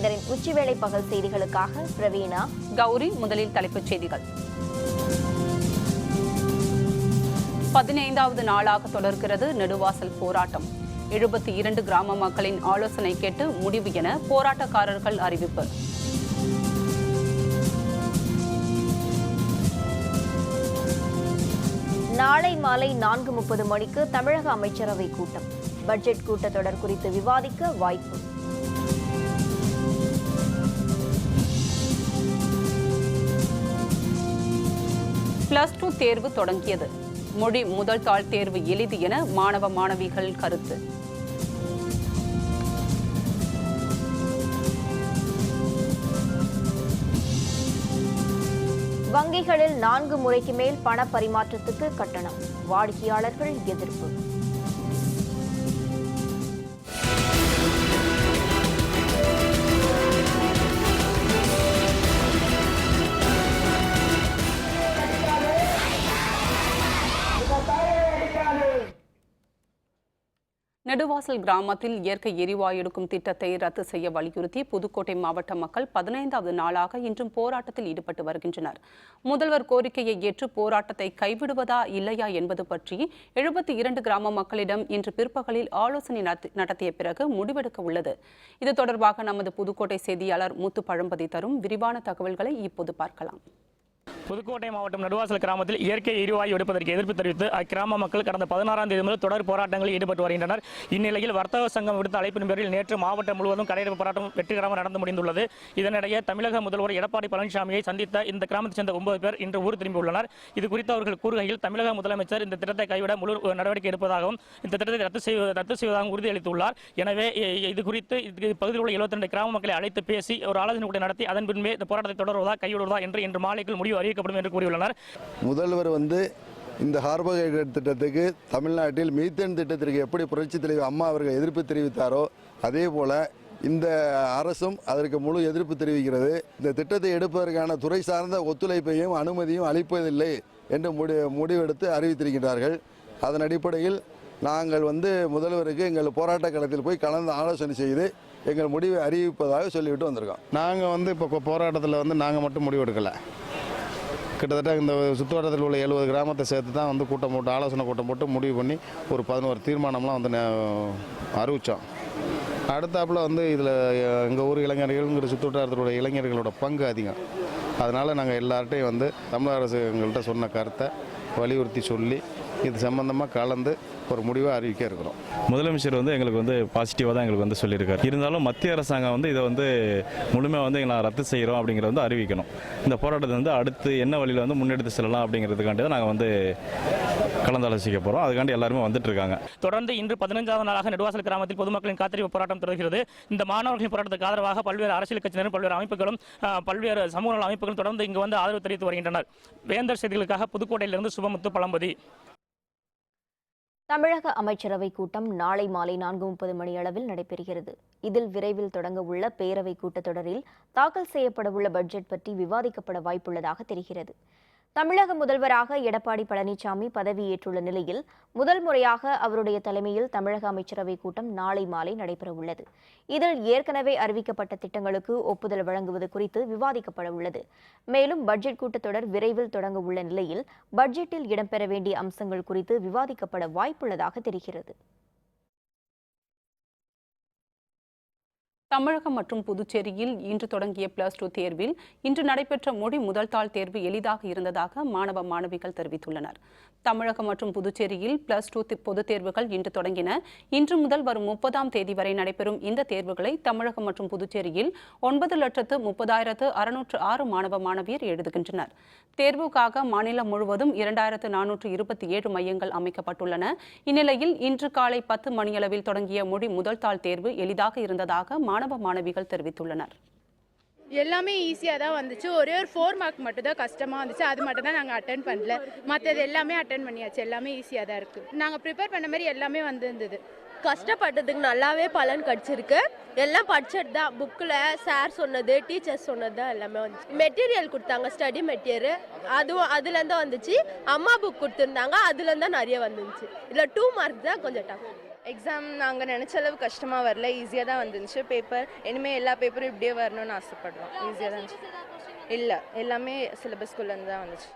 வேந்தரின் உச்சிவேளை பகல் செய்திகளுக்காக பிரவீணா, கௌரி. முதலில் தலைப்புச் செய்திகள். 15வது நாளாக தொடர்கிறது நெடுவாசல் போராட்டம். 72 கிராம மக்களின் ஆலோசனை கேட்டு முடிவு என போராட்டக்காரர்கள் அறிவிப்பு. நாளை மாலை 4:30 மணிக்கு தமிழக அமைச்சரவை கூட்டம். பட்ஜெட் கூட்டத்தொடர் குறித்து விவாதிக்க வாய்ப்பு. +2 தேர்வு தொடங்கியது. மொழி முதல் தாள் தேர்வு எளிது என மாணவ மாணவிகள் கருத்து. வங்கிகளில் 4 முறைக்கு மேல் பண பரிமாற்றத்துக்கு கட்டணம். வாடிக்கையாளர்கள் எதிர்ப்பு. நெடுவாசல் கிராமத்தில் இயற்கை எரிவாயு எடுக்கும் திட்டத்தை ரத்து செய்ய வலியுறுத்தி புதுக்கோட்டை மாவட்ட மக்கள் 15வது நாளாக இன்றும் போராட்டத்தில் ஈடுபட்டு வருகின்றனர். முதல்வர் கோரிக்கையை ஏற்று போராட்டத்தை கைவிடுவதா இல்லையா என்பது பற்றி 72 கிராம மக்களிடம் இன்று பிற்பகலில் ஆலோசனை நடத்திய பிறகு முடிவெடுக்க உள்ளது. இது தொடர்பாக நமது புதுக்கோட்டை செய்தியாளர் முத்து பழம்பதி தரும் விரிவான தகவல்களை இப்போது பார்க்கலாம். புதுக்கோட்டை மாவட்டம் நெடுவாசல் கிராமத்தில் இயற்கை எரிவாயு எடுப்பதற்கு எதிர்ப்பு தெரிவித்து அக்கிராம மக்கள் கடந்த 16ஆம் தேதி முதல் தொடர் போராட்டங்களில் ஈடுபட்டு வருகின்றனர். இந்நிலையில் வர்த்தக சங்கம் விடுத்த அழைப்பின் பேரில் நேற்று மாவட்டம் முழுவதும் கடையெடுப்பு போராட்டம் வெற்றிகரமாக நடந்து முடிந்துள்ளது. இதனிடையே தமிழக முதல்வர் எடப்பாடி பழனிசாமியை சந்தித்த இந்த கிராமத்தைச் சேர்ந்த 9 பேர் இன்று ஊர் திரும்பியுள்ளனர். இது குறித்து அவர்கள் கூறுகையில் தமிழக முதலமைச்சர் இந்த திட்டத்தை கைவிட முழு நடவடிக்கை எடுப்பதாகவும் இந்த திட்டத்தை ரத்து செய்வதாகவும் உறுதியளித்துள்ளார். எனவே இது குறித்து பகுதியில் உள்ள 72 கிராம மக்களை அழைத்து பேசி ஒரு ஆலோசனை கூட்டம் நடத்தி அதன் பின்பே இந்த போராட்டத்தை தொடர்வதா கைவிடுவதா என்று இன்று மாலைக்குள் முடிவு அறிவிக்கப்படும் என்று கூறியுள்ளனர். முதல்வர் இந்த கார்போஹைட்ரேட் திட்டத்துக்கு தமிழ்நாட்டில் மீத்தேன் திட்டத்திற்கு எப்படி புரட்சி தலைவர் அம்மா அவர்கள் எதிர்ப்பு தெரிவித்தாரோ அதே போல இந்த அரசும் அதற்கு முழு எதிர்ப்பு தெரிவிக்கிறது. இந்த திட்டத்தை எடுப்பதற்கான துறை சார்ந்த ஒத்துழைப்பையும் அனுமதியும் அளிப்பதில்லை என்று முடிவெடுத்து அறிவித்திருக்கிறார்கள். அதன் அடிப்படையில் நாங்கள் முதல்வருக்கு எங்கள் போராட்ட களத்தில் போய் கலந்து ஆலோசனை செய்து எங்கள் முடிவை அறிவிப்பதாக சொல்லிவிட்டு வந்திருக்கோம். நாங்கள் இப்போ போராட்டத்தில் நாங்கள் மட்டும் முடிவெடுக்கலை. கிட்டத்தட்ட இந்த சுற்றுவட்டத்தில் உள்ள 70 கிராமத்தை சேர்த்து தான் கூட்டம் போட்டு ஆலோசனை கூட்டம் போட்டு முடிவு பண்ணி ஒரு 11 தீர்மானம்லாம் அறிவித்தோம். அடுத்தாப்பில் இதில் எங்கள் ஊர் இளைஞர்கள்ங்கிற சுற்றுவட்டாரத்தில் உள்ள இளைஞர்களோட பங்கு அதிகம். அதனால் நாங்கள் எல்லார்ட்டையும் தமிழக அரசு எங்கள்கிட்ட சொன்ன கருத்தை வலியுறுத்தி சொல்லி இது சம்பந்தமாக கலந்து ஒரு முடிவை அறிவிக்க இருக்கிறோம். முதலமைச்சர் எங்களுக்கு பாசிட்டிவாக தான் எங்களுக்கு சொல்லியிருக்காரு. இருந்தாலும் மத்திய அரசாங்கம் இதை முழுமையாக எங்களை ரத்து செய்கிறோம் அப்படிங்கிறத அறிவிக்கணும். இந்த போராட்டத்தை அடுத்து என்ன வழியில் முன்னெடுத்து செல்லலாம் அப்படிங்கிறதுக்காண்டி தான் நாங்கள் கலந்தாலோசிக்க போகிறோம். அதுக்காண்டி எல்லாருமே வந்துட்டு இருக்காங்க. தொடர்ந்து இன்று 15வது நாளாக நெடுவாசல் கிராமத்தில் பொதுமக்களின் காத்திருப்பு போராட்டம் தொடர்கிறது. இந்த மாணவர்களின் போராட்டத்துக்கு ஆதரவாக பல்வேறு அரசியல் கட்சியினரும் பல்வேறு அமைப்புகளும் பல்வேறு சமூக நல அமைப்புகளும் தொடர்ந்து இங்கு ஆதரவு தெரிவித்து வருகின்றனர். வேந்தர் செய்திகளுக்காக புதுக்கோட்டையிலிருந்து சுபமுத்து பழம்பதி. தமிழக அமைச்சரவை கூட்டம் நாளை மாலை 4:30 மணி அளவில் நடைபெறுகிறது. இதில் விரைவில் தொடங்க உள்ள பேரவை கூட்டத்தொடரில் தாக்கல் செய்யப்படவுள்ள பட்ஜெட் பற்றி விவாதிக்கப்பட வாய்ப்புள்ளதாக தெரிகிறது. தமிழக முதல்வராக எடப்பாடி பழனிசாமி பதவியேற்றுள்ள நிலையில் முதல் முறையாக அவருடைய தலைமையில் தமிழக அமைச்சரவை கூட்டம் நாளை மாலை நடைபெறவுள்ளது. இதில் ஏற்கனவே அறிவிக்கப்பட்ட திட்டங்களுக்கு ஒப்புதல் வழங்குவது குறித்து விவாதிக்கப்பட உள்ளது. மேலும் பட்ஜெட் கூட்டத்தொடர் விரைவில் தொடங்க உள்ள நிலையில் பட்ஜெட்டில் இடம்பெற வேண்டிய அம்சங்கள் குறித்து விவாதிக்கப்பட வாய்ப்புள்ளதாக தெரிகிறது. தமிழகம் மற்றும் புதுச்சேரியில் இன்று தொடங்கிய +2 தேர்வில் இன்று நடைபெற்ற மொழி முதல் தாள் தேர்வு எளிதாக இருந்ததாக மாணவ மாணவிகள் தெரிவித்துள்ளனர். தமிழகம் மற்றும் புதுச்சேரியில் +2 பொதுத் தேர்வுகள் இன்று தொடங்கின. இன்று முதல் வரும் 30ஆம் தேதி வரை நடைபெறும் இந்த தேர்வுகளை தமிழகம் மற்றும் புதுச்சேரியில் 9,30,606 மாணவ மாணவியர் எழுதுகின்றனர். தேர்வுக்காக மாநிலம் முழுவதும் 2,427 மையங்கள் அமைக்கப்பட்டுள்ளன. இந்நிலையில் இன்று காலை 10 மணியளவில் தொடங்கிய மொழி முதல் தாள் தேர்வு எளிதாக இருந்ததாக மாணவ மாணவிகள் தெரிவித்துள்ளனர். எல்லாமே ஈஸியாக தான் வந்துச்சு. ஒரே ஒரு 4 மார்க் மட்டும் தான் கஷ்டமாக வந்துச்சு. அது மட்டும் தான் நாங்கள் அட்டென்ட் பண்ணல. மற்றது எல்லாமே அட்டென்ட் பண்ணியாச்சு. எல்லாமே ஈஸியாக தான் இருக்குது. நாங்கள் ப்ரிப்பேர் பண்ண மாதிரி எல்லாமே வந்திருந்தது. கஷ்டப்பட்டதுக்கு நல்லாவே பலன் கிடச்சிருக்கு. எல்லாம் படிச்சது தான். புக்கில் சார் சொன்னது, டீச்சர்ஸ் சொன்னது தான் எல்லாமே வந்துச்சு. மெட்டீரியல் கொடுத்தாங்க, ஸ்டடி மெட்டீரியல். அதுலேருந்து வந்துச்சு. அம்மா புக் கொடுத்துருந்தாங்க, அதுலேருந்து தான் நிறைய வந்துச்சு. இதில் 2 மார்க் தான் கொஞ்சம் டஃப். எக்ஸாம் நாங்கள் நினச்ச அளவு கஷ்டமாக வரல, ஈஸியாக தான் வந்துருந்துச்சு பேப்பர். இனிமேல் எல்லா பேப்பரும் இப்படியே வரணும்னு ஆசைப்படுறோம். ஈஸியாக தான் இருந்துச்சு. இல்லை, எல்லாமே சிலபஸ்குள்ளேருந்து தான் வந்துச்சு.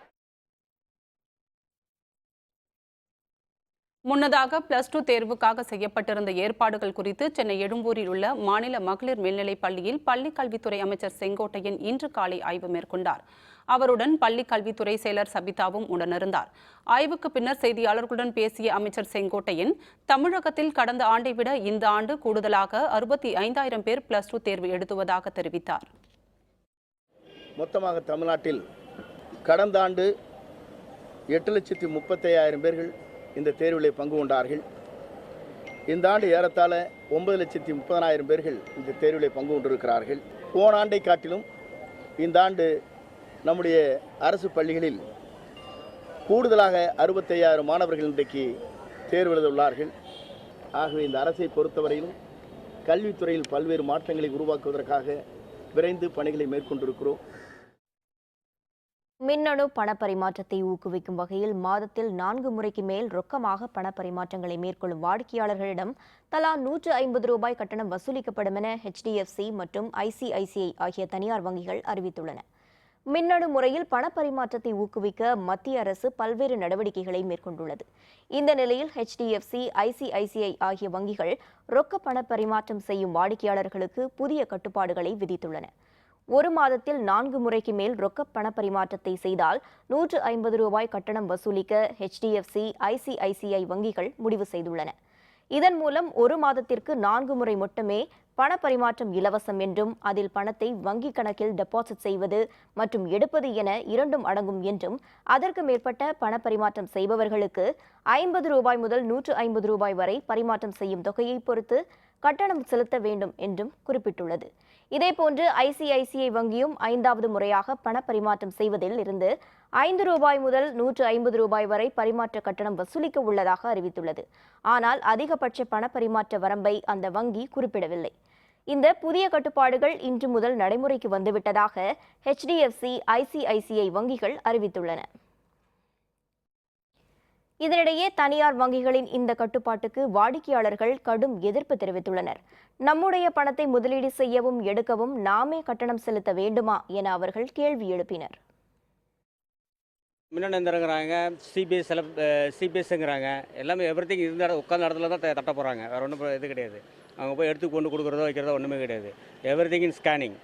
முன்னதாக +2 தேர்வுக்காக செய்யப்பட்டிருந்த ஏற்பாடுகள் குறித்து சென்னை எழும்பூரில் உள்ள மாநில மகளிர் மேல்நிலைப் பள்ளியில் பள்ளிக் கல்வித்துறை அமைச்சர் செங்கோட்டையன் இன்று காலை ஆய்வு மேற்கொண்டார். அவருடன் பள்ளிக் கல்வித்துறை செயலர் சபிதாவும் உடனிருந்தார். ஆய்வுக்கு பின்னர் செய்தியாளர்களுடன் பேசிய அமைச்சர் செங்கோட்டையன், தமிழகத்தில் கடந்த ஆண்டை விட இந்த ஆண்டு கூடுதலாக 65,000 பேர் +2 தேர்வு எழுதுவதாக தெரிவித்தார். மொத்தமாக தமிழ்நாட்டில் கடந்த ஆண்டு 8,35,000 பேர்கள் இந்த தேர்விலே பங்கு கொண்டார்கள். இந்த ஆண்டு ஏறத்தாழ 9,30,000 பேர்கள் இந்த தேர்விலே பங்கு கொண்டிருக்கிறார்கள். போன ஆண்டை காட்டிலும் இந்த ஆண்டு நம்முடைய அரசு பள்ளிகளில் கூடுதலாக 65,000 மாணவர்கள் இன்றைக்கு தேர்வு எழுத உள்ளார்கள். ஆகவே இந்த அரசை பொறுத்தவரையிலும் கல்வித்துறையில் பல்வேறு மாற்றங்களை உருவாக்குவதற்காக விரைந்து பணிகளை மேற்கொண்டிருக்கிறோம். மின்னணு பணப்பரிமாற்றத்தை ஊக்குவிக்கும் வகையில் மாதத்தில் 4 முறைக்கு மேல் ரொக்கமாக பணப்பரிமாற்றங்களை மேற்கொள்ளும் வாடிக்கையாளர்களிடம் தலா ₹150 கட்டணம் வசூலிக்கப்படும் என HDFC மற்றும் ICICI ஆகிய தனியார் வங்கிகள் அறிவித்துள்ளன. மின்னணு முறையில் பணப்பரிமாற்றத்தை ஊக்குவிக்க மத்திய அரசு பல்வேறு நடவடிக்கைகளை மேற்கொண்டுள்ளது. இந்த நிலையில் HDFC, ICICI ஆகிய வங்கிகள் ரொக்க பணப்பரிமாற்றம் செய்யும் வாடிக்கையாளர்களுக்கு புதிய கட்டுப்பாடுகளை விதித்துள்ளன. ஒரு மாதத்தில் 4 முறைக்கு மேல் ரொக்க பணப்பரிமாற்றத்தை செய்தால் ₹150 கட்டணம் வசூலிக்க HDFC, ICICI வங்கிகள் முடிவு செய்துள்ளன. இதன் மூலம் ஒரு மாதத்திற்கு 4 முறை மட்டுமே பணப்பரிமாற்றம் இலவசம் என்றும் அதில் பணத்தை வங்கிக் கணக்கில் டெபாசிட் செய்வது மற்றும் எடுப்பது என இரண்டும் அடங்கும் என்றும் அதற்கு மேற்பட்ட பணப்பரிமாற்றம் செய்பவர்களுக்கு ₹50 முதல் ₹150 வரை பரிமாற்றம் செய்யும் தொகையை பொறுத்து கட்டணம் செலுத்த வேண்டும் என்றும் குறிப்பிட்டுள்ளது. இதேபோன்று ICICI வங்கியும் 5வது முறையாக பணப்பரிமாற்றம் செய்வதில் இருந்து ₹5 முதல் ₹150 வரை பரிமாற்ற கட்டணம் வசூலிக்க உள்ளதாக அறிவித்துள்ளது. ஆனால் அதிகபட்ச பணப்பரிமாற்ற வரம்பை அந்த வங்கி குறிப்பிடவில்லை. இந்த புதிய கட்டுப்பாடுகள் இன்று முதல் நடைமுறைக்கு வந்துவிட்டதாக HDFC, ICICI வங்கிகள் அறிவித்துள்ளன. இதனிடையே தனியார் வங்கிகளின் இந்த கட்டுப்பாட்டுக்கு வாடிக்கையாளர்கள் கடும் எதிர்ப்பு தெரிவித்துள்ளனர். நம்முடைய பணத்தை முதலீடு செய்யவும் எடுக்கவும் நாமே கட்டணம் செலுத்த வேண்டுமா என அவர்கள் கேள்வி எழுப்பினர். மின்னணு எந்திரங்கிறாங்க, சிபிஎஸ்ங்கிறாங்க, எல்லாமே எவ்ரிதிங் இருந்த உட்கார்ந்த இடத்துல தான் தட்ட போகிறாங்க. வேறு ஒன்றும் இது கிடையாது. அவங்க போய் எடுத்து கொண்டு கொடுக்குறதோ வைக்கிறதோ ஒன்றுமே கிடையாது. எவ்ரிதிங் இன் ஸ்கேனிங்,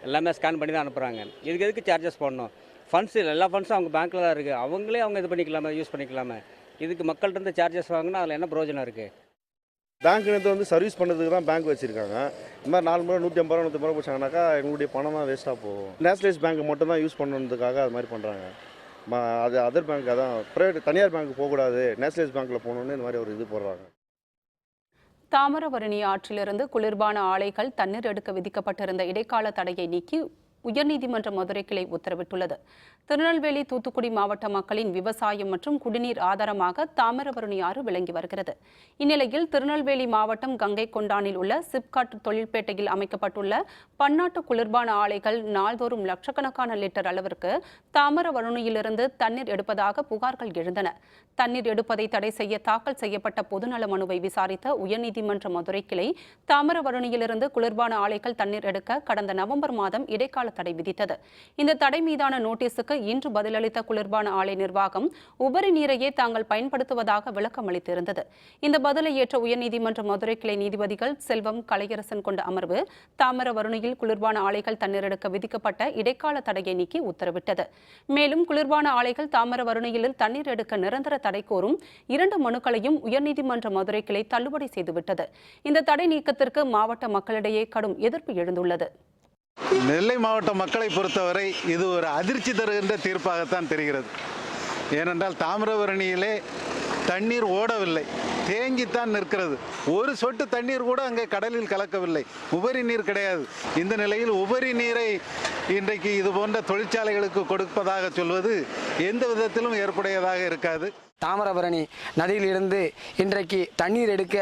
எல்லாமே ஸ்கேன் பண்ணி தான் அனுப்புகிறாங்க. இதுக்கு எதுக்கு சார்ஜஸ் போடணும்? ஃபண்ட்ஸ் இல்லை, எல்லா ஃபண்ட்ஸும் அவங்க பேங்க்கில் தான் இருக்குது. அவங்களே அவங்க இது பண்ணிக்கலாமே, யூஸ் பண்ணிக்கலாமே. இதுக்கு மக்கள்கிட்ட சார்ஜஸ் வாங்கினா அதில் என்ன பிரயோஜனம் இருக்குது? பேங்க் வந்து சர்வீஸ் பண்ணுறதுக்கு தான் பேங்க் வச்சுருக்காங்க. இந்த மாதிரி 4 முறை 150 150 போச்சாங்கனாக்கா எங்களுடைய பணம் தான் வேஸ்ட்டாக போகும். நேஷனலைஸ் பேங்க் மட்டும் தான் யூஸ் பண்ணணுன்றதுக்காக அது மாதிரி பண்ணுறாங்க. அது அதர் பேங்க் அதான் ப்ரைவேட் தனியார் பேங்க் போகக்கூடாது, நேஷனலைஸ் பேங்க்கில் போகணுன்னு இந்த மாதிரி ஒரு இது போடுறாங்க. தாமிரபரணி ஆற்றிலிருந்து குளிர்பான ஆலைகள் தண்ணீர் எடுக்க விதிக்கப்பட்டிருந்த இடைக்கால தடையை நீக்கி உயர்நீதிமன்ற மதுரை கிளை உத்தரவிட்டுள்ளது. திருநெல்வேலி, தூத்துக்குடி மாவட்ட மக்களின் விவசாயம் மற்றும் குடிநீர் ஆதாரமாக தாமிரபரணி ஆறு விளங்கி வருகிறது. இந்நிலையில் திருநெல்வேலி மாவட்டம் கங்கை கொண்டானில் உள்ள சிப்காட் தொழிற்பேட்டையில் அமைக்கப்பட்டுள்ள பன்னாட்டு குளிர்பான ஆலைகள் நாள்தோறும் லட்சக்கணக்கான லிட்டர் அளவிற்கு தாமிரபரணியிலிருந்து தண்ணீர் எடுப்பதாக புகார்கள் எழுந்தன. தண்ணீர் எடுப்பதை தடை செய்ய தாக்கல் செய்யப்பட்ட பொதுநல மனுவை விசாரித்த உயர்நீதிமன்ற மதுரை கிளை தாமிரபரணியிலிருந்து குளிர்பான ஆலைகள் தண்ணீர் எடுக்க கடந்த நவம்பர் மாதம் இடைக்கால தடை விதித்தது. இந்த தடை மீதான நோட்டீஸுக்கு இன்று பதிலளித்த குளிர்பான ஆலை நிர்வாகம் உபரி நீரையே தாங்கள் பயன்படுத்துவதாக விளக்கம் அளித்திருந்தது. இந்த பதிலை ஏற்ற உயர்நீதிமன்ற மதுரை கிளை நீதிபதிகள் செல்வம், கலையரசன் கொண்ட அமர்வு தாமிரபரணியில் குளிர்பான ஆலைகள் தண்ணீர் எடுக்க விதிக்கப்பட்ட இடைக்கால தடையை நீக்கி உத்தரவிட்டது. மேலும் குளிர்பான ஆலைகள் தாமிரபரணியில் தண்ணீர் எடுக்க நிரந்தர தடை கோரும் 2 மனுக்களையும் உயர்நீதிமன்ற மதுரை கிளை தள்ளுபடி செய்துவிட்டது. இந்த தடை நீக்கத்திற்கு மாவட்ட மக்களிடையே கடும் எதிர்ப்பு எழுந்துள்ளது. நெல்லை மாவட்ட மக்களை பொறுத்தவரை இது ஒரு அதிர்ச்சி தருகின்ற தீர்ப்பாகத்தான் தெரிகிறது. ஏனென்றால் தாமிரபரணியிலே தண்ணீர் ஓடவில்லை, தேங்கித்தான் நிற்கிறது. ஒரு சொட்டு தண்ணீர் கூட அங்கே கடலில் கலக்கவில்லை, உபரி நீர் கிடையாது. இந்த நிலையில் உபரி நீரை இன்றைக்கு இது போன்ற தொழிற்சாலைகளுக்கு கொடுப்பதாக சொல்வது எந்த விதத்திலும் ஏற்புடையதாக இருக்காது. தாமிரபரணி நதியிலிருந்து இன்றைக்கு தண்ணீர் எடுக்க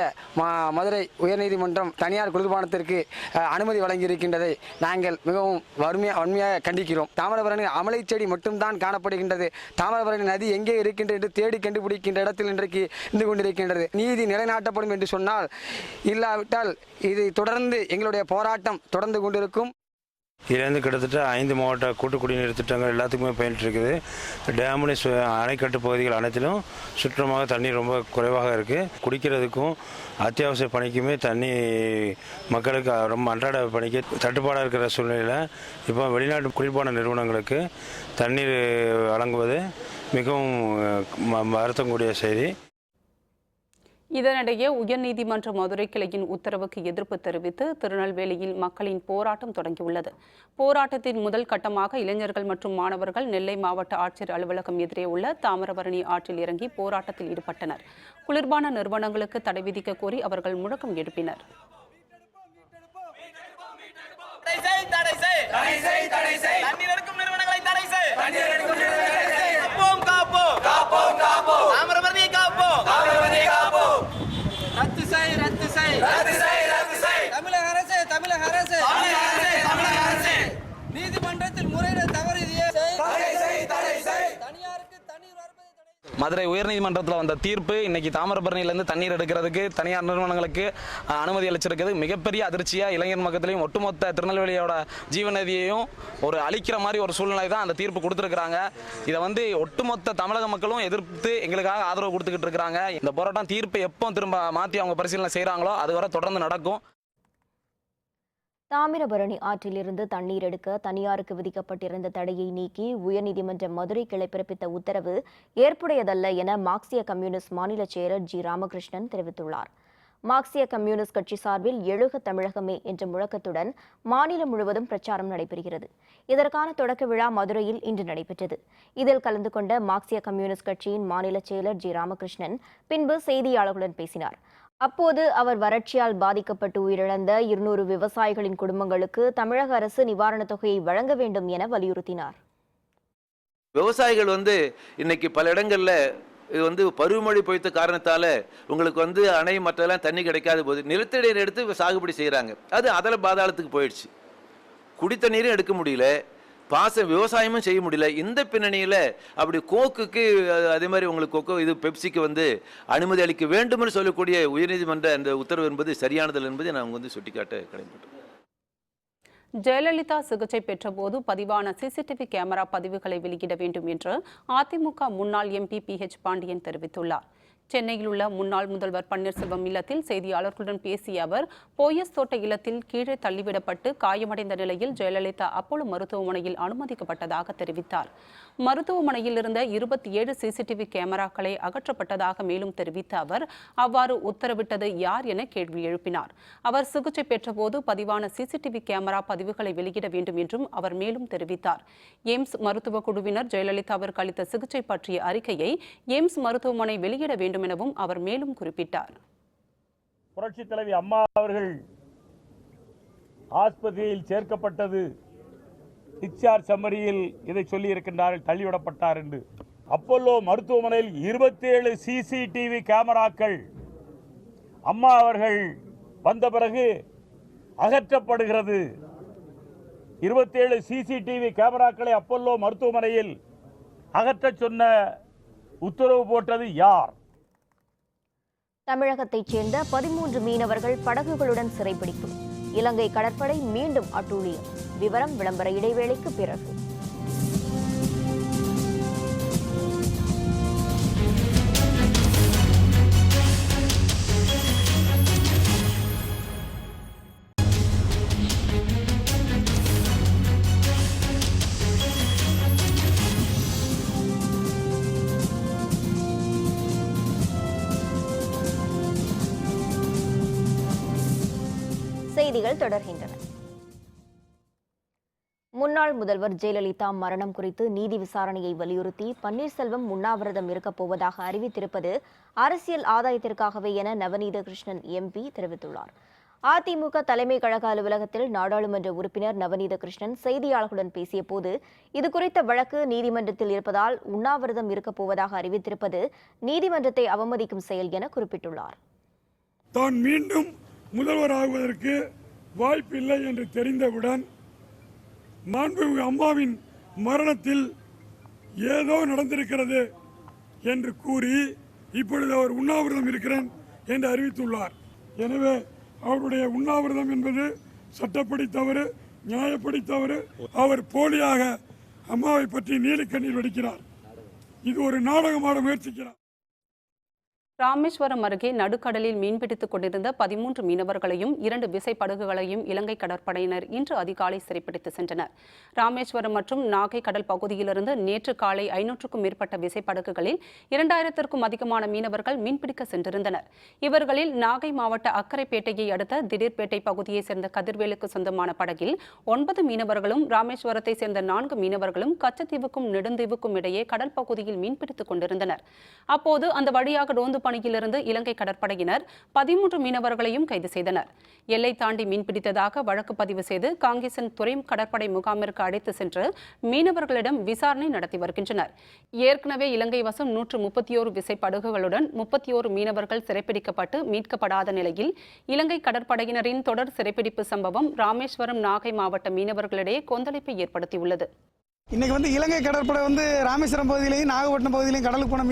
மதுரை உயர்நீதிமன்றம் தனியார் குளிர்பானத்திற்கு அனுமதி வழங்கியிருக்கின்றதை நாங்கள் மிகவும் வன்மையாக கண்டிக்கிறோம். தாமிரபரணி அமலை செடி மட்டும்தான் காணப்படுகின்றது. தாமிரபரணி நதி எங்கே இருக்கின்றது என்று தேடி கண்டுபிடிக்கின்ற இடத்தில் இன்றைக்கு இருந்து கொண்டிருக்கின்றது. நீதி நிலைநாட்டப்படும் என்று சொன்னால், இல்லாவிட்டால் இதை தொடர்ந்து எங்களுடைய போராட்டம் தொடர்ந்து கொண்டிருக்கும். இதுலேருந்து கிட்டத்தட்ட 5 மாவட்ட கூட்டு குடிநீர் திட்டங்கள் எல்லாத்துக்குமே பயணிட்டு இருக்குது. டேமுனை அணைக்கட்டு பகுதிகள் அனைத்திலும் சுற்றமாக தண்ணீர் ரொம்ப குறைவாக இருக்குது. குடிக்கிறதுக்கும் அத்தியாவசிய பணிக்குமே தண்ணி மக்களுக்கு ரொம்ப அன்றாட பணிக்கு தட்டுப்பாடாக இருக்கிற சூழ்நிலையில் இப்போ வெளிநாட்டு குளிர்பான நிறுவனங்களுக்கு தண்ணீர் வழங்குவது மிகவும் வருத்தம் கூடிய செய்தி. இதனிடையே உயர்நீதிமன்ற மதுரை கிளையின் உத்தரவுக்கு எதிர்ப்பு தெரிவித்து திருநெல்வேலியில் மக்களின் போராட்டம் தொடங்கியுள்ளது. போராட்டத்தின் முதல் கட்டமாக இளைஞர்கள் மற்றும் மாணவர்கள் நெல்லை மாவட்ட ஆட்சியர் அலுவலகம் எதிரே உள்ள தாமிரபரணி ஆற்றில் இறங்கி போராட்டத்தில் ஈடுபட்டனர். குளிர்பான நிறுவனங்களுக்கு தடை விதிக்க கோரி அவர்கள் முழக்கம் எழுப்பினர். மதுரை உயர்நீதிமன்றத்தில் வந்த தீர்ப்பு இன்னைக்கு தாமிரபரணியிலேருந்து தண்ணீர் எடுக்கிறதுக்கு தனியார் நிறுவனங்களுக்கு அனுமதி அளிச்சிருக்குது. மிகப்பெரிய அதிர்ச்சியாக இளைஞர் மக்களையும் ஒட்டுமொத்த திருநெல்வேலியோட ஜீவநதியையும் ஒரு அழிக்கிற மாதிரி ஒரு சூழ்நிலை தான் அந்த தீர்ப்பு கொடுத்துருக்குறாங்க. இதை ஒட்டுமொத்த தமிழக மக்களும் எதிர்த்து எங்களுக்காக ஆதரவு கொடுத்துக்கிட்டு இருக்கிறாங்க. இந்த போராட்டம் தீர்ப்பு எப்போ திரும்ப மாற்றி அவங்க பரிசீலனை செய்கிறாங்களோ அதுவரை தொடர்ந்து நடக்கும். தாமிரபரணி ஆற்றிலிருந்து தண்ணீர் எடுக்க தனியாருக்கு விதிக்கப்பட்டிருந்த தடையை நீக்கி உயர்நீதிமன்ற மதுரை கிளை பிறப்பித்த உத்தரவு ஏற்புடையதல்ல என மார்க்சிய கம்யூனிஸ்ட் மாநில செயலர் ஜி ராமகிருஷ்ணன் தெரிவித்துள்ளார். மார்க்சிய கம்யூனிஸ்ட் கட்சி சார்பில் எழுக தமிழகமே என்ற முழக்கத்துடன் மாநிலம் முழுவதும் பிரச்சாரம் நடைபெறுகிறது. இதற்கான தொடக்க விழா மதுரையில் இன்று நடைபெற்றது. இதில் கலந்து கொண்ட மார்க்சிய கம்யூனிஸ்ட் கட்சியின் மாநில செயலர் ஜி ராமகிருஷ்ணன் பின்பு செய்தியாளர்களுடன் பேசினார். அப்போது அவர் வறட்சியால் பாதிக்கப்பட்டு உயிரிழந்த 200 விவசாயிகளின் குடும்பங்களுக்கு தமிழக அரசு நிவாரணத் தொகையை வழங்க வேண்டும் என வலியுறுத்தினார். விவசாயிகள் இன்னைக்கு பல இடங்கள்ல இது பருவமழை பொய்த்த காரணத்தால உங்களுக்கு அணை மற்றெல்லாம் தண்ணி கிடைக்காத போது நிலத்தடி எடுத்து சாகுபடி செய்யறாங்க. அது அதல பாதாளத்துக்கு போயிடுச்சு. குடித்த நீரும் எடுக்க முடியல, விவசாயமும் செய்ய முடியல. இந்த பின்னணியில் அப்படி கோக்குக்கு அதே மாதிரி உங்களுக்கு கொக்கோ இது பெப்சிக்கு அனுமதி அளிக்க வேண்டும் என்று சொல்லக்கூடிய உயர்நீதிமன்ற அந்த உத்தரவு என்பது சரியானது என்பதை நான் சுட்டிக்காட்ட கடமைப்பட்டேன். ஜெயலலிதா சிகிச்சை பெற்றபோது பதிவான சிசிடிவி கேமரா பதிவுகளை வெளியிட வேண்டும் என்று அதிமுக முன்னாள் எம்பி PH பாண்டியன் தெரிவித்துள்ளார். சென்னையில் உள்ள முன்னாள் முதல்வர் பன்னீர்செல்வம் இல்லத்தில் செய்தியாளர்களுடன் பேசிய அவர், போயஸ் தோட்ட இல்லத்தில் கீழே தள்ளிவிடப்பட்டு காயமடைந்த நிலையில் ஜெயலலிதா அப்போலோ மருத்துவமனையில் அனுமதிக்கப்பட்டதாக தெரிவித்தார். மருத்துவமனையில் இருந்த 27 சிசிடிவி கேமராக்களை அகற்றப்பட்டதாக மேலும் தெரிவித்த அவர், அவ்வாறு உத்தரவிட்டது யார் என கேள்வி எழுப்பினார். அவர் சிகிச்சை பெற்றபோது பதிவான சிசிடிவி கேமரா பதிவுகளை வெளியிட வேண்டும் என்றும் அவர் மேலும் தெரிவித்தார். எய்ம்ஸ் மருத்துவ குழுவினர் ஜெயலலிதாவிற்கு அளித்த சிகிச்சை பற்றிய அறிக்கையை எய்ம்ஸ் மருத்துவமனை வெளியிட வேண்டும் எனவும் அவர் மேலும் குறிப்பிட்டார். புரட்சித் தலைவி அம்மா அவர்கள் ஆஸ்பத்திரியில் சேர்க்கப்பட்டது டிஸ்சார்ஜ் சம்மரியில் இதை சொல்லி இருக்கின்றார்கள், தள்ளிவிடப்பட்டார் என்று. அப்போலோ மருத்துவமனையில் 27 சிசிடிவி கேமராக்கள் அம்மா அவர்கள் வந்த பிறகு அகற்றப்படுகிறது. 27 சிசிடிவி கேமராக்களை அப்போலோ மருத்துவமனையில் அகற்றச் சொன்ன உத்தரவு போட்டது யார்? தமிழகத்தைச் சேர்ந்த 13 மீனவர்கள் படகுகளுடன் சிறைப்பிடிப்பு. இலங்கை கடற்படை மீண்டும் அட்டூழியம். விவரம் விளம்பர இடைவேளைக்கு பிறகு. செய்திகள் தொடர்கின்றன. முன்னாள் முதல்வர் ஜெயலலிதா மரணம் குறித்து நீதி விசாரணையை வலியுறுத்தி பன்னீர்செல்வம் உண்ணாவிரதம் இருக்கப் போவதாக அறிவித்திருப்பது அரசியல் ஆதாயத்திற்காகவே என நவநீத கிருஷ்ணன் MP தெரிவித்துள்ளார். அதிமுக தலைமை கழக அலுவலகத்தில் நாடாளுமன்ற உறுப்பினர் நவநீத கிருஷ்ணன் செய்தியாளர்களுடன் பேசிய போது இதுகுறித்த வழக்கு நீதிமன்றத்தில் இருப்பதால் உண்ணாவிரதம் இருக்கப் போவதாக அறிவித்திருப்பது நீதிமன்றத்தை அவமதிக்கும் செயல் என குறிப்பிட்டுள்ளார். தான் மீண்டும் முதல்வராகுவதற்கு வாய்ப்பில்லை என்று தெரிந்தவுடன் மாண்புமிகு அம்மாவின் மரணத்தில் ஏதோ நடந்திருக்கிறது என்று கூறி இப்பொழுது அவர் உண்ணாவிரதம் இருக்கிறேன் என்று அறிவித்துள்ளார். எனவே அவருடைய உண்ணாவிரதம் என்பது சட்டப்படி தவறு, நியாயப்படி தவறு. அவர் போலியாக அம்மாவை பற்றி நீலிக்கண்ணீர் வடிக்கிறார். இது ஒரு நாடகமாட முயற்சிக்கிறார். ராமேஸ்வரம் அருகே நடுக்கடலில் மீன்பிடித்துக் கொண்டிருந்த 13 மீனவர்களையும் 2 விசைப்படகுகளையும் இலங்கை கடற்படையினர் இன்று அதிகாலை சிறைப்பிடித்து சென்றனர். ராமேஸ்வரம் மற்றும் நாகை கடல் பகுதியிலிருந்து நேற்று காலை 500க்கும் மேற்பட்ட விசைப்படகுகளில் 2000க்கும் அதிகமான மீனவர்கள் மீன்பிடிக்க சென்றிருந்தனர். இவர்களில் நாகை மாவட்ட அக்கரைப்பேட்டையை அடுத்த திடீர்பேட்டை பகுதியைச் சேர்ந்த கதிர்வேலுக்கு சொந்தமான படகில் 9 மீனவர்களும், ராமேஸ்வரத்தை சேர்ந்த 4 மீனவர்களும் கச்சத்தீவுக்கும் நெடுந்தீவுக்கும் இடையே கடல் பகுதியில் மீன்பிடித்துக் கொண்டிருந்தனர். அப்போது அந்த வழியாக ரோந்து பணியிலிருந்து இலங்கை கடற்படையினர் 13 மீனவர்களையும் கைது செய்தனர். எல்லை தாண்டி மீன்பிடித்ததாக வழக்கு பதிவு செய்து காங்கேசன் துறை கடற்படை முகாமிற்கு அழைத்து சென்று மீனவர்களிடம் விசாரணை நடத்தி வருகின்றனர். ஏற்கனவே இலங்கை வசம் 131 விசைப்படகுகளுடன் 31 மீனவர்கள் சிறைப்பிடிக்கப்பட்டு மீட்கப்படாத நிலையில் இலங்கை கடற்படையினரின் தொடர் சிறைப்பிடிப்பு சம்பவம் ராமேஸ்வரம், நாகை மாவட்ட மீனவர்களிடையே கொந்தளிப்பை ஏற்படுத்தியுள்ளது. இன்னைக்கு இலங்கை கடற்படை ராமேஸ்வரம் பகுதியிலையும் நாகப்பட்டினம் பகுதியிலையும் கடலுக்கு போன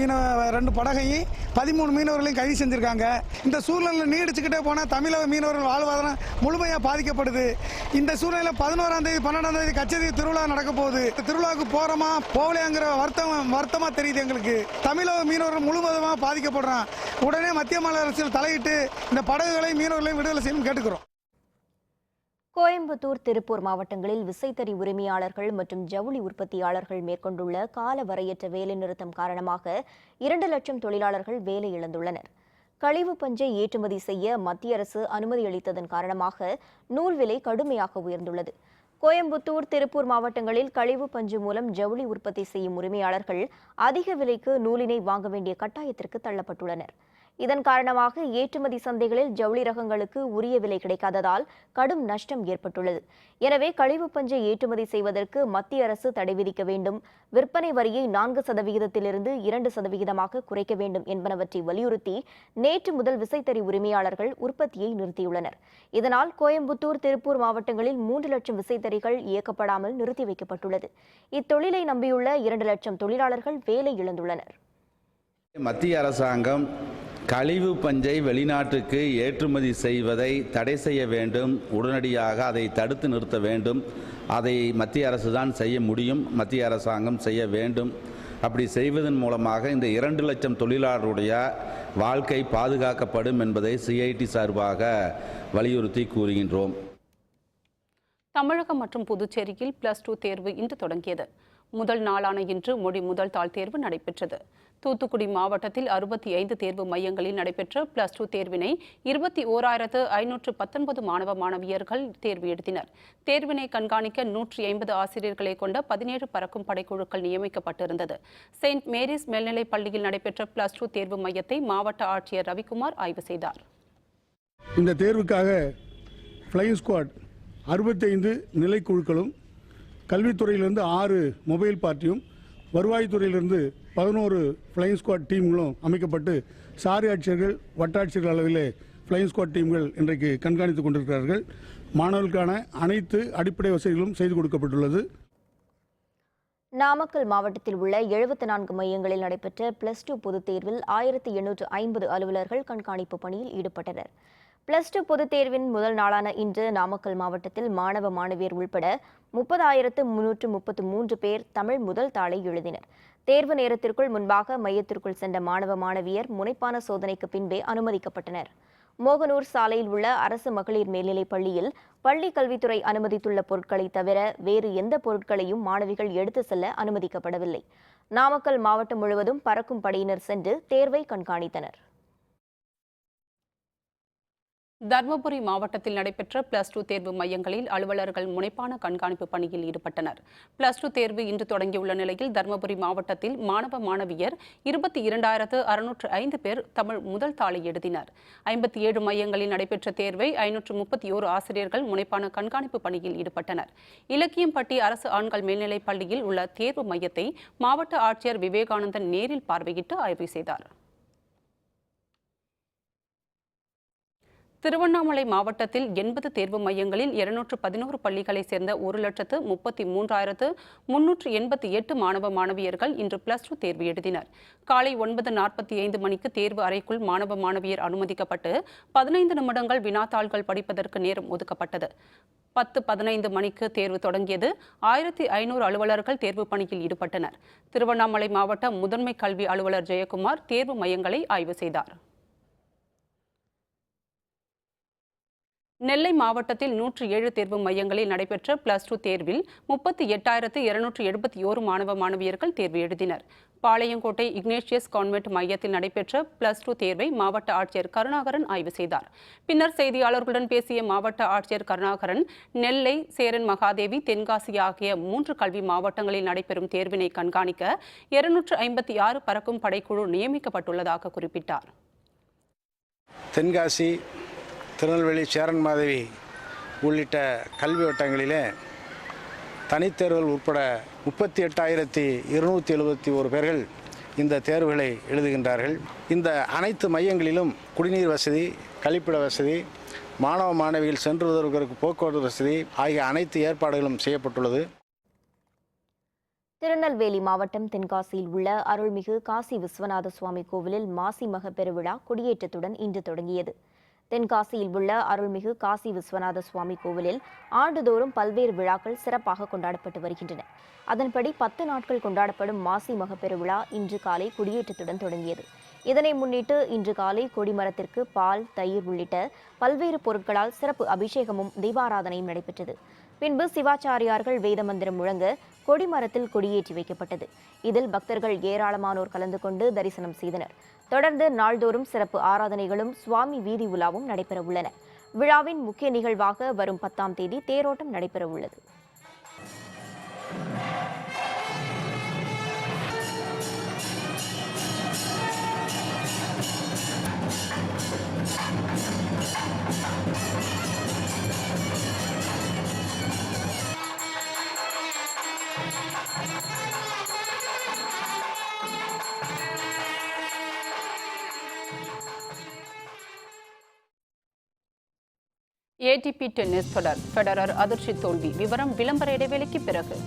2 படகையும் 13 மீனவர்களையும் கைது செஞ்சிருக்காங்க. இந்த சூழ்நிலை நீடிச்சுக்கிட்டே போனால் தமிழக மீனவர்கள் வாழ்வாதாரம் முழுமையாக பாதிக்கப்படுது. இந்த சூழ்நிலை 11ஆம் தேதி 12ஆம் தேதி கச்சத்தீவு திருவிழா நடக்க போகுது. திருவிழாவுக்கு போறோமா போகலையாங்கிற வருத்தமா தெரியுது எங்களுக்கு. தமிழக மீனவர்கள் முழுவதுமாக பாதிக்கப்படுறான். உடனே மத்திய மாநில அரசியல் தலையிட்டு இந்த படகுகளை மீனவர்களையும் விடுதலை செய்யணும் கேட்டுக்கிறோம். கோயம்புத்தூர், திருப்பூர் மாவட்டங்களில் விசைத்தறி உரிமையாளர்கள் மற்றும் ஜவுளி உற்பத்தியாளர்கள் மேற்கொண்டுள்ள காலவரையற்ற வேலைநிறுத்தம் காரணமாக 2 லட்சம் தொழிலாளர்கள் வேலை இழந்துள்ளனர். கழிவு பஞ்சை ஏற்றுமதி செய்ய மத்திய அரசு அனுமதி அளித்ததன் காரணமாக நூல் விலை கடுமையாக உயர்ந்துள்ளது. கோயம்புத்தூர், திருப்பூர் மாவட்டங்களில் கழிவு பஞ்சு மூலம் ஜவுளி உற்பத்தி செய்யும் உரிமையாளர்கள் அதிக விலைக்கு நூலினை வாங்க வேண்டிய கட்டாயத்திற்கு தள்ளப்பட்டுள்ளனர். இதன் காரணமாக ஏற்றுமதி சந்தைகளில் ஜவுளி ரகங்களுக்கு உரிய விலை கிடைக்காததால் கடும் நஷ்டம் ஏற்பட்டுள்ளது. எனவே கழிவு பஞ்சை ஏற்றுமதி செய்வதற்கு மத்திய அரசு தடை விதிக்க வேண்டும், விற்பனை வரியை 4% 2% குறைக்க வேண்டும் என்பனவற்றை வலியுறுத்தி நேற்று முதல் விசைத்தறி உரிமையாளர்கள் உற்பத்தியை நிறுத்தியுள்ளனர். இதனால் கோயம்புத்தூர், திருப்பூர் மாவட்டங்களில் 3 லட்சம் விசைத்தறிகள் இயக்கப்படாமல் நிறுத்தி வைக்கப்பட்டுள்ளது. இத்தொழிலை நம்பியுள்ள 2 லட்சம் தொழிலாளர்கள் வேலை இழந்துள்ளனர். மத்திய அரசாங்கம் கழிவு பஞ்சை வெளிநாட்டுக்கு ஏற்றுமதி செய்வதை தடை செய்ய வேண்டும், உடனடியாக அதை தடுத்து நிறுத்த வேண்டும். அதை மத்திய அரசு தான் செய்ய முடியும், மத்திய அரசாங்கம் செய்ய வேண்டும். அப்படி செய்வதன் மூலமாக இந்த 2 லட்சம் தொழிலாளருடைய வாழ்க்கை பாதுகாக்கப்படும் என்பதை சிஐடி சார்பாக வலியுறுத்தி கூறுகின்றோம். தமிழகம் மற்றும் புதுச்சேரியில் +2 தேர்வு இன்று தொடங்கியது. முதல் நாளான இன்று மொழி முதல் தாள் தேர்வு நடைபெற்றது. தூத்துக்குடி மாவட்டத்தில் 65 தேர்வு மையங்களில் நடைபெற்ற +2 தேர்வினை 21,519 மாணவ மாணவியர்கள் தேர்வு எழுதினர். தேர்வினை கண்காணிக்க 150 ஆசிரியர்களை கொண்ட 17 பறக்கும் படைக்குழுக்கள் நியமிக்கப்பட்டிருந்தது. செயின்ட் மேரிஸ் மேல்நிலைப் பள்ளியில் நடைபெற்ற +2 தேர்வு மையத்தை மாவட்ட ஆட்சியர் ரவிக்குமார் ஆய்வு செய்தார். இந்த தேர்வுக்காக ஃப்ளையிங் ஸ்குவாட் 65 நிலைக்குழுக்களும், கல்வித்துறையிலிருந்து 6 மொபைல் பார்ட்டியும், வருவாய்த்துறையிலிருந்து 11 ஃப்ளையிங் ஸ்குவாட் டீம்களும் அமைக்கப்பட்டு சாரி ஆட்சியர்கள், வட்டாட்சியர்கள் அளவிலே ஃப்ளையிங் ஸ்குவாட் டீம்கள் இன்றைக்கு கண்காணித்துக் கொண்டிருக்கிறார்கள். மாணவர்களுக்கான அனைத்து அடிப்படை வசதிகளும் செய்து கொடுக்கப்பட்டுள்ளது. நாமக்கல் மாவட்டத்தில் உள்ள 74 மையங்களில் நடைபெற்ற +2 பொதுத் தேர்வில் 1850 அலுவலர்கள் கண்காணிப்பு பணியில் ஈடுபட்டனர். +2 பொதுத் தேர்வின் முதல் நாளான இன்று நாமக்கல் மாவட்டத்தில் மாணவ மாணவியர் உள்பட 30,333 பேர் தமிழ் முதல் தாளை எழுதினர். தேர்வு நேரத்திற்குள் முன்பாக மையத்திற்குள் சென்ற மாணவ மாணவியர் முனைப்பான சோதனைக்கு பின்பே அனுமதிக்கப்பட்டனர். மோகனூர் சாலையில் உள்ள அரசு மகளிர் மேல்நிலைப் பள்ளியில் பள்ளி கல்வித்துறை அனுமதித்துள்ள பொருட்களை தவிர வேறு எந்த பொருட்களையும் மாணவிகள் எடுத்து செல்ல அனுமதிக்கப்படவில்லை. நாமக்கல் மாவட்டம் முழுவதும் பறக்கும் படையினர் சென்று தேர்வை கண்காணித்தனர். தர்மபுரி மாவட்டத்தில் நடைபெற்ற +2 தேர்வு மையங்களில் அலுவலர்கள் முனைப்பான கண்காணிப்பு பணியில் ஈடுபட்டனர். +2 தேர்வு இன்று தொடங்கியுள்ள நிலையில் தர்மபுரி மாவட்டத்தில் மாணவ மாணவியர் 22,605 பேர் தமிழ் முதல் தாளை எழுதினர். 57 மையங்களில் நடைபெற்ற தேர்வை 531 ஆசிரியர்கள் முனைப்பான கண்காணிப்பு பணியில் ஈடுபட்டனர். இலக்கியம்பட்டி அரசு ஆண்கள் மேல்நிலைப் பள்ளியில் உள்ள தேர்வு மையத்தை மாவட்ட ஆட்சியர் விவேகானந்தன் நேரில் பார்வையிட்டு ஆய்வு செய்தார். திருவண்ணாமலை மாவட்டத்தில் 80 தேர்வு மையங்களில் 211 பள்ளிகளைச் சேர்ந்த 1,33,388 மாணவ மாணவியர்கள் இன்று +2 தேர்வு எழுதினர். காலை 9:45 மணிக்கு தேர்வு அறைக்குள் மாணவ மாணவியர் அனுமதிக்கப்பட்டு 15 நிமிடங்கள் வினாத்தாள்கள் படிப்பதற்கு நேரம் ஒதுக்கப்பட்டது. 10:15 மணிக்கு தேர்வு தொடங்கியது. 1500 அலுவலர்கள் தேர்வு பணியில் ஈடுபட்டனர். திருவண்ணாமலை மாவட்ட முதன்மை கல்வி அலுவலர் ஜெயக்குமார் தேர்வு மையங்களை ஆய்வு செய்தார். நெல்லை மாவட்டத்தில் 107 தேர்வு மையங்களில் நடைபெற்ற +2 தேர்வில் 38,271 மாணவ மாணவியர்கள் தேர்வு எழுதினர். பாளையங்கோட்டை இக்னேஷியஸ் கான்வென்ட் மையத்தில் நடைபெற்ற +2 தேர்வை மாவட்ட ஆட்சியர் கருணாகரன் ஆய்வு செய்தார். பின்னர் செய்தியாளர்களுடன் பேசிய மாவட்ட ஆட்சியர் கருணாகரன், நெல்லை, சேரன் மகாதேவி, தென்காசி ஆகிய 3 கல்வி மாவட்டங்களில் நடைபெறும் தேர்வினை கண்காணிக்க 256 பறக்கும் படைக்குழு நியமிக்கப்பட்டுள்ளதாக குறிப்பிட்டார். தென்காசி, திருநெல்வேலி, சேரன் மாதேவி உள்ளிட்ட கல்வி வட்டங்களிலே தனித்தேர்வுகள் உட்பட 38,271 பேர்கள் இந்த தேர்வுகளை எழுதுகின்றார்கள். இந்த அனைத்து மையங்களிலும் குடிநீர் வசதி, கழிப்பிட வசதி, மாணவ மாணவிகள் சென்று வருவதற்கு போக்குவரத்து வசதி ஆகிய அனைத்து ஏற்பாடுகளும் செய்யப்பட்டுள்ளது. திருநெல்வேலி மாவட்டம் தென்காசியில் உள்ள அருள்மிகு காசி விஸ்வநாத சுவாமி கோவிலில் மாசி மக பெருவிழா கொடியேற்றத்துடன் இன்று தொடங்கியது. தென்காசியில் உள்ள அருள்மிகு காசி விஸ்வநாத சுவாமி கோவிலில் ஆண்டுதோறும் பல்வேறு விழாக்கள் சிறப்பாக கொண்டாடப்பட்டு வருகின்றன. அதன்படி 10 நாட்கள் கொண்டாடப்படும் மாசி மக பெருவிழா இன்று காலை கொடியேற்றத்துடன் தொடங்கியது. இதனை முன்னிட்டு இன்று காலை கொடிமரத்திற்கு பால், தயிர் உள்ளிட்ட பல்வேறு பொருட்களால் சிறப்பு அபிஷேகமும் தீபாராதனையும் நடைபெற்றது. பின்பு சிவாச்சாரியார்கள் வேத மந்திரம் முழங்க கொடிமரத்தில் கொடியேற்றி வைக்கப்பட்டது. இதில் பக்தர்கள் ஏராளமானோர் கலந்து கொண்டு தரிசனம் செய்தனர். தொடர்ந்து நாள்தோறும் சிறப்பு ஆராதனைகளும் சுவாமி வீதி உலாவும் நடைபெற உள்ளன. விழாவின் முக்கிய நிகழ்வாக வரும் 10ஆம் தேதி தேரோட்டம் நடைபெற உள்ளது. ATP டென்னிஸ் தொடர், ஃபெடரர் அதிர்ச்சி தோல்வி. விவரம் விளம்பர இடைவேளைக்கு பிறகு.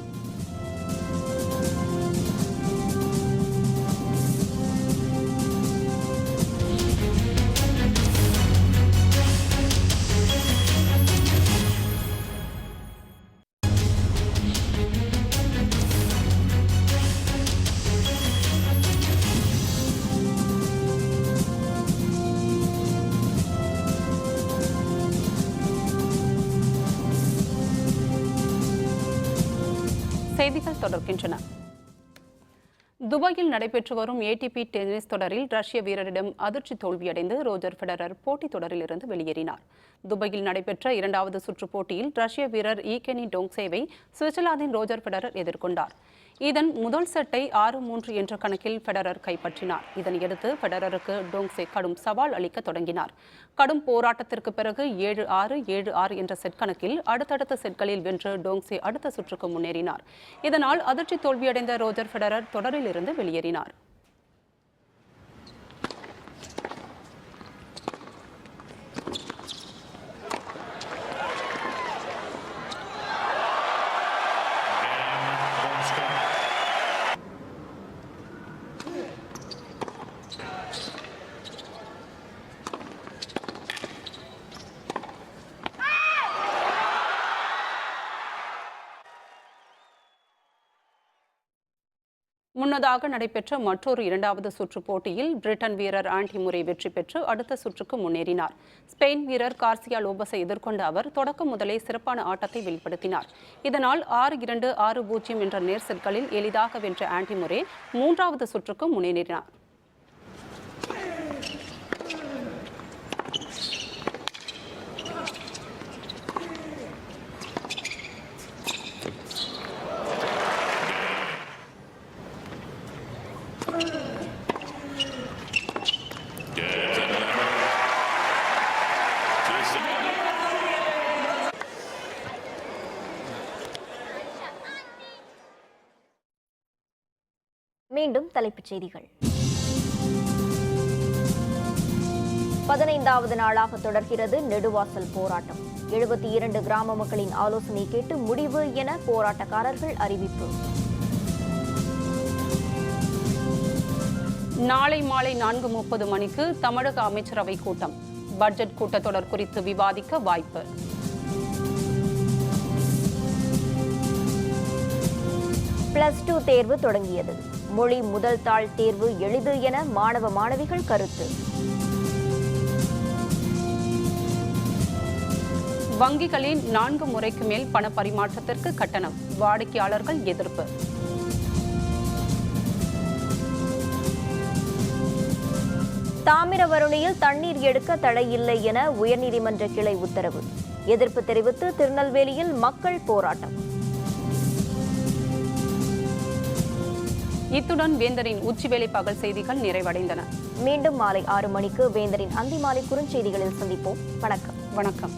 செய்திகள் தொடர்கின்றன. துபாயில் நடைபெற்று வரும் ATP டென்னிஸ் தொடரில் ரஷ்ய வீரரிடம் அதிர்ச்சி தோல்வியடைந்து ரோஜர் ஃபெடரர் போட்டித் தொடரில் இருந்து வெளியேறினார். துபாயில் நடைபெற்ற 2வது சுற்று போட்டியில் ரஷ்ய வீரர் ஈகெனி டோங்சேவை சுவிட்சர்லாந்தின் ரோஜர் ஃபெடரர் எதிர்கொண்டார். இதன் முதல் செட்டை 6-3 என்ற கணக்கில் ஃபெடரர் கைப்பற்றினார். இதனையடுத்து ஃபெடரருக்கு டோங்சே கடும் சவால் அளிக்க தொடங்கினார். கடும் போராட்டத்திற்கு பிறகு 7-6, 7-6 என்ற செட் கணக்கில் அடுத்தடுத்த செட்களில் வென்று டோங்சே அடுத்த சுற்றுக்கு முன்னேறினார். இதனால் அதிர்ச்சி தோல்வியடைந்த ரோஜர் ஃபெடரர் தொடரில் இருந்து வெளியேறினார். முன்னதாக நடைபெற்ற மற்றொரு 2வது சுற்று போட்டியில் பிரிட்டன் வீரர் ஆண்டி முறை வெற்றி பெற்று அடுத்த சுற்றுக்கு முன்னேறினார். ஸ்பெயின் வீரர் கார்சியா லோபஸை எதிர்கொண்ட அவர் தொடக்கம் முதலே சிறப்பான ஆட்டத்தை வெளிப்படுத்தினார். இதனால் 6-2, 6-0 என்ற நேர் செட்களில் எளிதாக வென்ற ஆண்டி முறை 3வது சுற்றுக்கு முன்னேறினார். மீண்டும் தலைப்புச் செய்திகள். 15வது நாளாக தொடர்கிறது நெடுவாசல் போராட்டம். 72 கிராம மக்களின் ஆலோசனை கேட்டு முடிவு என போராட்டக்காரர்கள் அறிவிப்பு. நாளை மாலை 4:30 மணிக்கு தமிழக அமைச்சரவை கூட்டம். பட்ஜெட் கூட்டத்தொடர் குறித்து விவாதிக்க வாய்ப்பு. +2 தேர்வு தொடங்கியது. மொழி முதல் தாள் தேர்வு எளிது என மாணவ மாணவிகள் கருத்து. வங்கிகளின் 4 முறைக்கு மேல் பண பரிமாற்றத்திற்கு கட்டணம். வாடிக்கையாளர்கள் எதிர்ப்பு. தாமிரபரணியில் தண்ணீர் எடுக்க தடை இல்லை என உயர்நீதிமன்ற கிளை உத்தரவு. எதிர்ப்பு தெரிவித்து திருநெல்வேலியில் மக்கள் போராட்டம். இத்துடன் வேந்தரின் உச்சிவேளை பகல் செய்திகள் நிறைவடைந்தன. மீண்டும் மாலை 6 மணிக்கு வேந்தரின் அந்திமாலை குறுஞ்செய்திகளில் சந்திப்போம். வணக்கம். வணக்கம்.